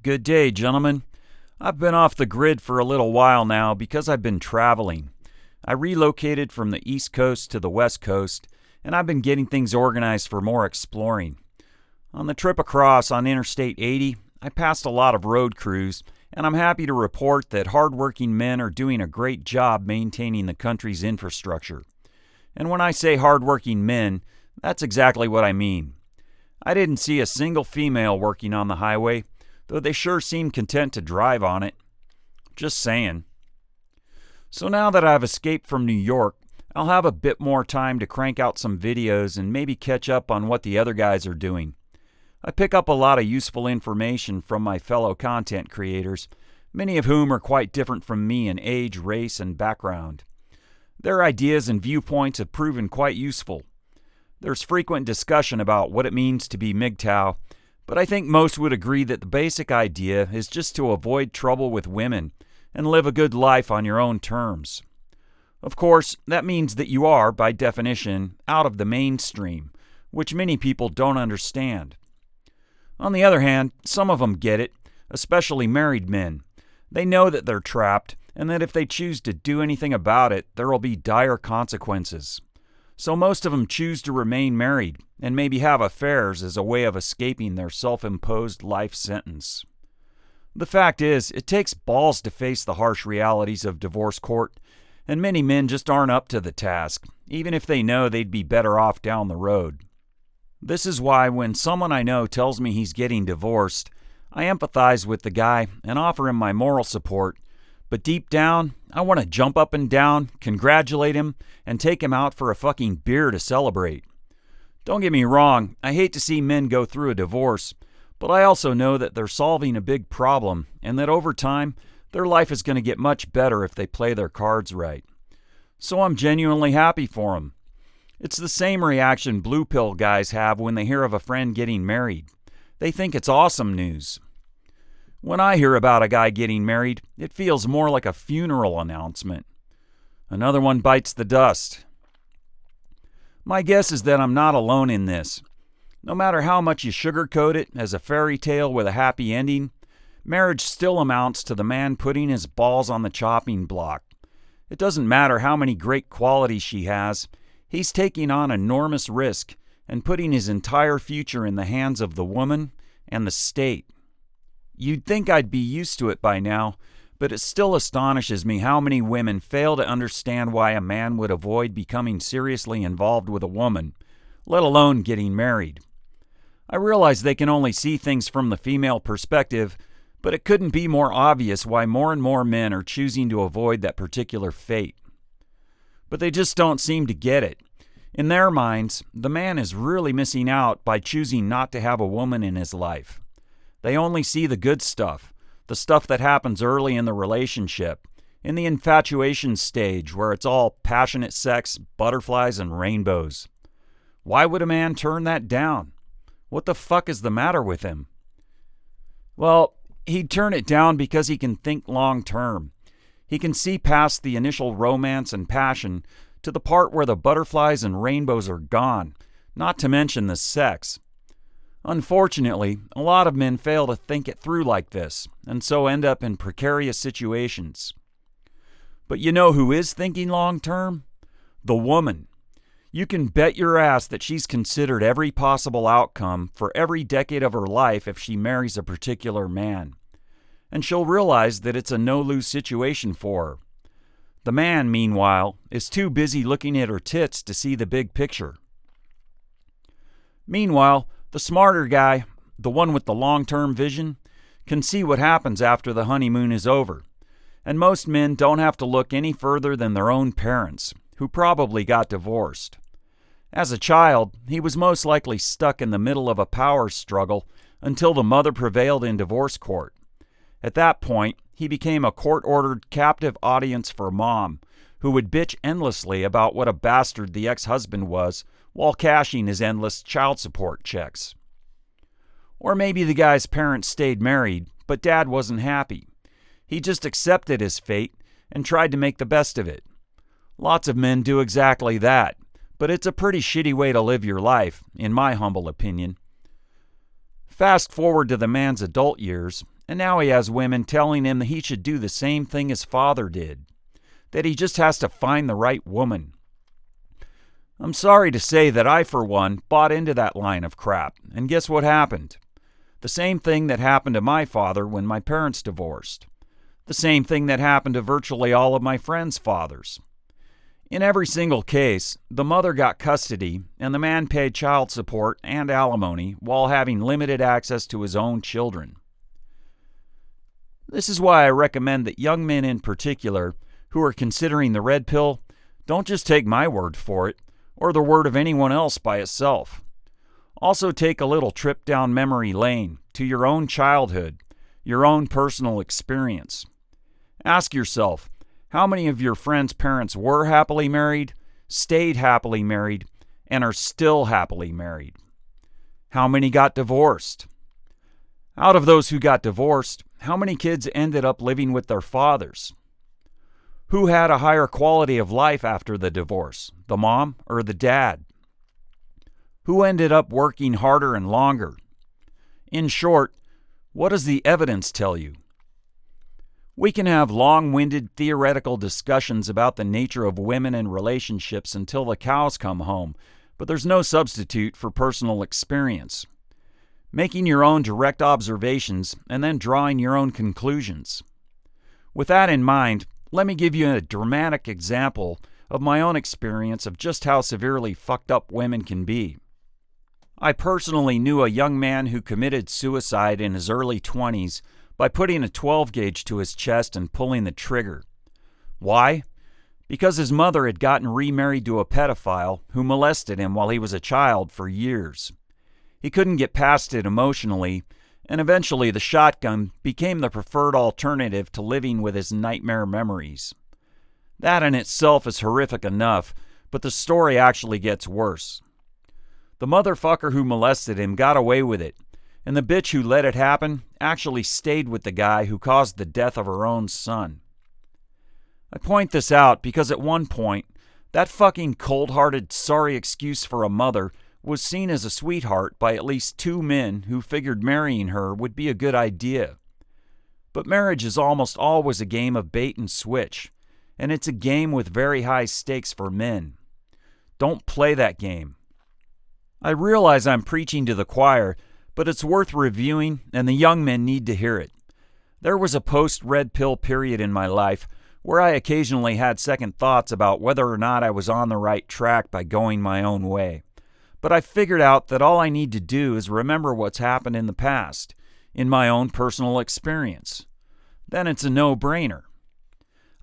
Good day, gentlemen. I've been off the grid for a little while now because I've been traveling. I relocated from the East Coast to the West Coast, and I've been getting things organized for more exploring. On the trip across on Interstate 80, I passed a lot of road crews, and I'm happy to report that hardworking men are doing a great job maintaining the country's infrastructure. And when I say hardworking men, that's exactly what I mean. I didn't see a single female working on the highway, though they sure seemed content to drive on it. Just saying. So now that I've escaped from New York, I'll have a bit more time to crank out some videos and maybe catch up on what the other guys are doing. I pick up a lot of useful information from my fellow content creators, many of whom are quite different from me in age, race, and background. Their ideas and viewpoints have proven quite useful. There's frequent discussion about what it means to be MGTOW, but I think most would agree that the basic idea is just to avoid trouble with women and live a good life on your own terms. Of course, that means that you are, by definition, out of the mainstream, which many people don't understand. On the other hand, some of them get it, especially married men. They know that they're trapped, and that if they choose to do anything about it, there will be dire consequences. So most of them choose to remain married and maybe have affairs as a way of escaping their self-imposed life sentence. The fact is, it takes balls to face the harsh realities of divorce court, and many men just aren't up to the task, even if they know they'd be better off down the road. This is why when someone I know tells me he's getting divorced, I empathize with the guy and offer him my moral support, but deep down, I want to jump up and down, congratulate him, and take him out for a fucking beer to celebrate. Don't get me wrong, I hate to see men go through a divorce, but I also know that they're solving a big problem, and that over time, their life is going to get much better if they play their cards right. So I'm genuinely happy for them. It's the same reaction blue pill guys have when they hear of a friend getting married. They think it's awesome news. When I hear about a guy getting married, it feels more like a funeral announcement. Another one bites the dust. My guess is that I'm not alone in this. No matter how much you sugarcoat it as a fairy tale with a happy ending, marriage still amounts to the man putting his balls on the chopping block. It doesn't matter how many great qualities she has, he's taking on enormous risk and putting his entire future in the hands of the woman and the state. You'd think I'd be used to it by now, but it still astonishes me how many women fail to understand why a man would avoid becoming seriously involved with a woman, let alone getting married. I realize they can only see things from the female perspective, but it couldn't be more obvious why more and more men are choosing to avoid that particular fate. But they just don't seem to get it. In their minds, the man is really missing out by choosing not to have a woman in his life. They only see the good stuff, the stuff that happens early in the relationship, in the infatuation stage where it's all passionate sex, butterflies, and rainbows. Why would a man turn that down? What the fuck is the matter with him? Well, he'd turn it down because he can think long term. He can see past the initial romance and passion to the part where the butterflies and rainbows are gone, not to mention the sex. Unfortunately, a lot of men fail to think it through like this, and so end up in precarious situations. But you know who is thinking long term? The woman. You can bet your ass that she's considered every possible outcome for every decade of her life if she marries a particular man. And she'll realize that it's a no-lose situation for her. The man, meanwhile, is too busy looking at her tits to see the big picture. Meanwhile, the smarter guy, the one with the long-term vision, can see what happens after the honeymoon is over. And most men don't have to look any further than their own parents, who probably got divorced. As a child, he was most likely stuck in the middle of a power struggle until the mother prevailed in divorce court. At that point, he became a court-ordered captive audience for mom, who would bitch endlessly about what a bastard the ex-husband was while cashing his endless child support checks. Or maybe the guy's parents stayed married, but dad wasn't happy. He just accepted his fate and tried to make the best of it. Lots of men do exactly that, but it's a pretty shitty way to live your life, in my humble opinion. Fast forward to the man's adult years, and now he has women telling him that he should do the same thing his father did, that he just has to find the right woman. I'm sorry to say that I, for one, bought into that line of crap, and guess what happened? The same thing that happened to my father when my parents divorced. The same thing that happened to virtually all of my friends' fathers. In every single case, the mother got custody and the man paid child support and alimony while having limited access to his own children. This is why I recommend that young men in particular who are considering the red pill don't just take my word for it or the word of anyone else by itself. Also take a little trip down memory lane to your own childhood, your own personal experience. Ask yourself, how many of your friends' parents were happily married, stayed happily married, and are still happily married? How many got divorced? Out of those who got divorced, how many kids ended up living with their fathers? Who had a higher quality of life after the divorce, the mom or the dad? Who ended up working harder and longer? In short, what does the evidence tell you? We can have long-winded theoretical discussions about the nature of women and relationships until the cows come home, but there's no substitute for personal experience. Making your own direct observations and then drawing your own conclusions. With that in mind, let me give you a dramatic example of my own experience of just how severely fucked up women can be. I personally knew a young man who committed suicide in his early 20s by putting a 12 gauge to his chest and pulling the trigger. Why? Because his mother had gotten remarried to a pedophile who molested him while he was a child for years. He couldn't get past it emotionally, and eventually the shotgun became the preferred alternative to living with his nightmare memories. That in itself is horrific enough, but the story actually gets worse. The motherfucker who molested him got away with it, and the bitch who let it happen actually stayed with the guy who caused the death of her own son. I point this out because at one point, that fucking cold-hearted sorry excuse for a mother was seen as a sweetheart by at least 2 men who figured marrying her would be a good idea. But marriage is almost always a game of bait and switch, and it's a game with very high stakes for men. Don't play that game. I realize I'm preaching to the choir, but it's worth reviewing, and the young men need to hear it. There was a post-red pill period in my life where I occasionally had second thoughts about whether or not I was on the right track by going my own way. But I figured out that all I need to do is remember what's happened in the past, in my own personal experience. Then it's a no-brainer.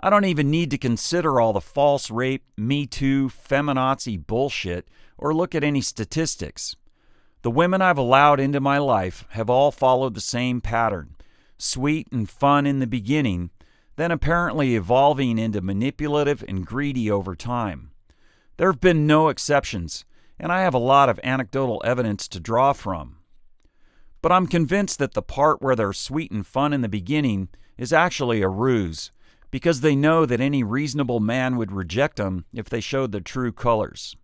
I don't even need to consider all the false rape, Me Too, feminazi bullshit, or look at any statistics. The women I've allowed into my life have all followed the same pattern, sweet and fun in the beginning, then apparently evolving into manipulative and greedy over time. There have been no exceptions, and I have a lot of anecdotal evidence to draw from. But I'm convinced that the part where they're sweet and fun in the beginning is actually a ruse, because they know that any reasonable man would reject them if they showed their true colors.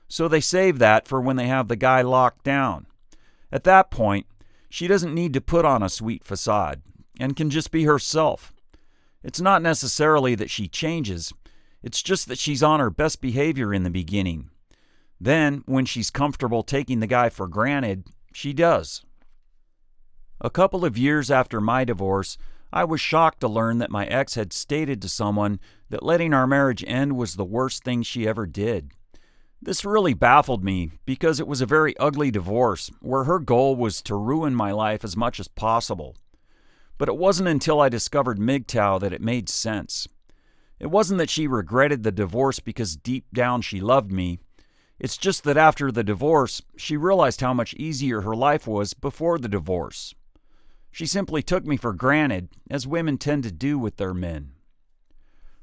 So they save that for when they have the guy locked down. At that point, she doesn't need to put on a sweet facade, and can just be herself. It's not necessarily that she changes, it's just that she's on her best behavior in the beginning. Then, when she's comfortable taking the guy for granted, she does. A couple of years after my divorce, I was shocked to learn that my ex had stated to someone that letting our marriage end was the worst thing she ever did. This really baffled me because it was a very ugly divorce where her goal was to ruin my life as much as possible. But it wasn't until I discovered MGTOW that it made sense. It wasn't that she regretted the divorce because deep down she loved me. It's just that after the divorce, she realized how much easier her life was before the divorce. She simply took me for granted, as women tend to do with their men.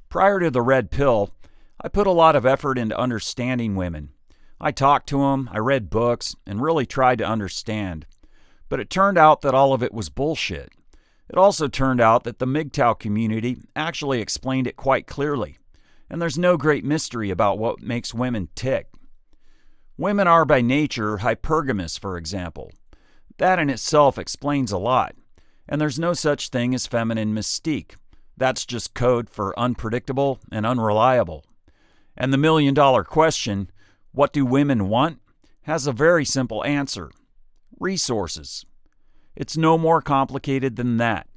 Prior to the red pill, I put a lot of effort into understanding women. I talked to them, I read books, and really tried to understand. But it turned out that all of it was bullshit. It also turned out that the MGTOW community actually explained it quite clearly, and there's no great mystery about what makes women tick. Women are by nature hypergamous, for example. That in itself explains a lot, And there's no such thing as feminine mystique. That's just code for unpredictable and unreliable. And the million-dollar question, what do women want, has a very simple answer: resources. It's no more complicated than that.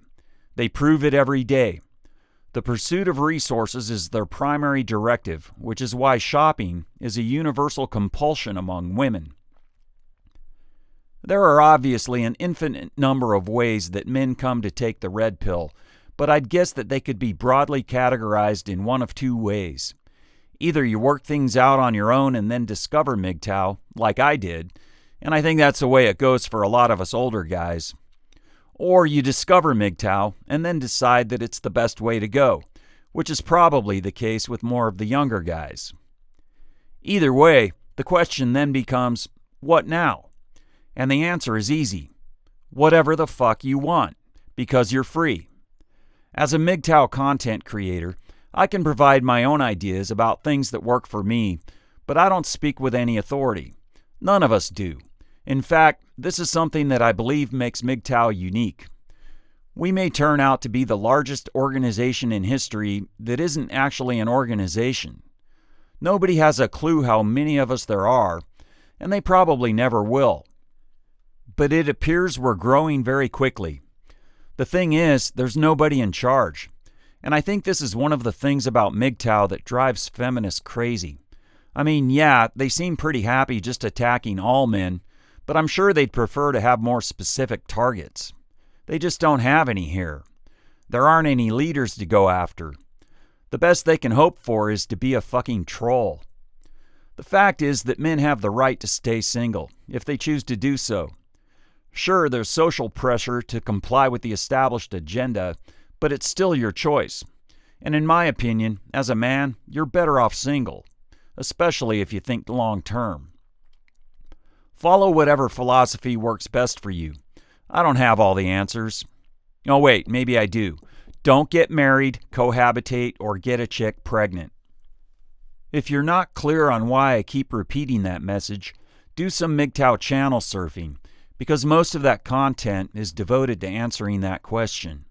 They prove it every day. The pursuit of resources is their primary directive, which is why shopping is a universal compulsion among women. There are obviously an infinite number of ways that men come to take the red pill, but I'd guess that they could be broadly categorized in one of two ways. Either you work things out on your own and then discover MGTOW, like I did, and I think that's the way it goes for a lot of us older guys. Or you discover MGTOW and then decide that it's the best way to go, which is probably the case with more of the younger guys. Either way, the question then becomes, what now? And the answer is easy: whatever the fuck you want, because you're free. As a MGTOW content creator, I can provide my own ideas about things that work for me, but I don't speak with any authority. None of us do. In fact, this is something that I believe makes MGTOW unique. We may turn out to be the largest organization in history that isn't actually an organization. Nobody has a clue how many of us there are, and they probably never will. But it appears we're growing very quickly. The thing is, there's nobody in charge. And I think this is one of the things about MGTOW that drives feminists crazy. I mean, yeah, they seem pretty happy just attacking all men, but I'm sure they'd prefer to have more specific targets. They just don't have any here. There aren't any leaders to go after. The best they can hope for is to be a fucking troll. The fact is that men have the right to stay single, if they choose to do so. Sure, there's social pressure to comply with the established agenda, but it's still your choice. And in my opinion, as a man, you're better off single, especially if you think long term. Follow whatever philosophy works best for you. I don't have all the answers. Oh wait, maybe I do. Don't get married, cohabitate, or get a chick pregnant. If you're not clear on why I keep repeating that message, do some MGTOW channel surfing, because most of that content is devoted to answering that question.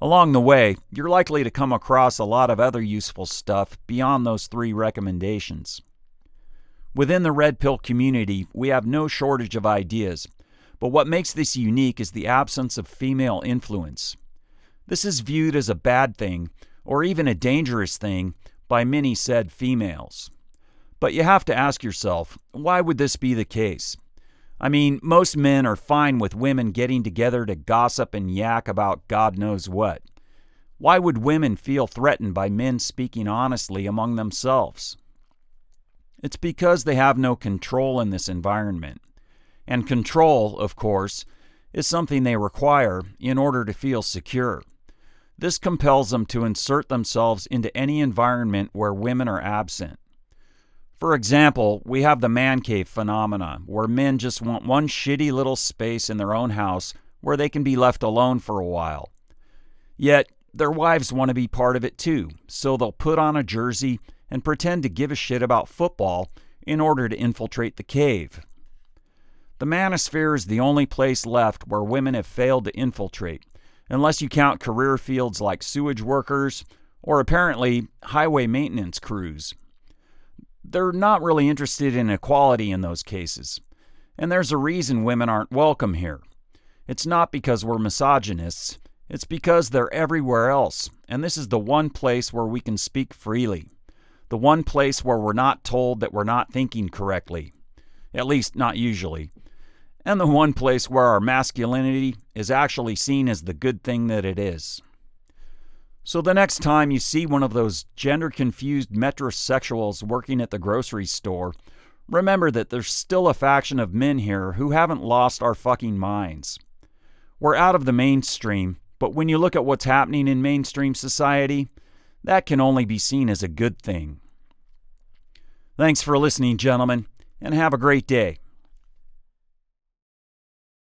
Along the way, you're likely to come across a lot of other useful stuff beyond those 3 recommendations. Within the Red Pill community, we have no shortage of ideas, but what makes this unique is the absence of female influence. This is viewed as a bad thing, or even a dangerous thing, by many said females. But you have to ask yourself, why would this be the case? I mean, most men are fine with women getting together to gossip and yak about God knows what. Why would women feel threatened by men speaking honestly among themselves? It's because they have no control in this environment. And control, of course, is something they require in order to feel secure. This compels them to insert themselves into any environment where women are absent. For example, we have the man cave phenomena, where men just want one shitty little space in their own house where they can be left alone for a while. Yet, their wives want to be part of it too, so they'll put on a jersey and pretend to give a shit about football in order to infiltrate the cave. The manosphere is the only place left where women have failed to infiltrate, unless you count career fields like sewage workers or apparently highway maintenance crews. They're not really interested in equality in those cases, and there's a reason women aren't welcome here. It's not because we're misogynists, it's because they're everywhere else, and this is the one place where we can speak freely. The one place where we're not told that we're not thinking correctly. At least, not usually. And the one place where our masculinity is actually seen as the good thing that it is. So the next time you see one of those gender-confused metrosexuals working at the grocery store, remember that there's still a faction of men here who haven't lost our fucking minds. We're out of the mainstream, but when you look at what's happening in mainstream society, that can only be seen as a good thing. Thanks for listening, gentlemen, and have a great day.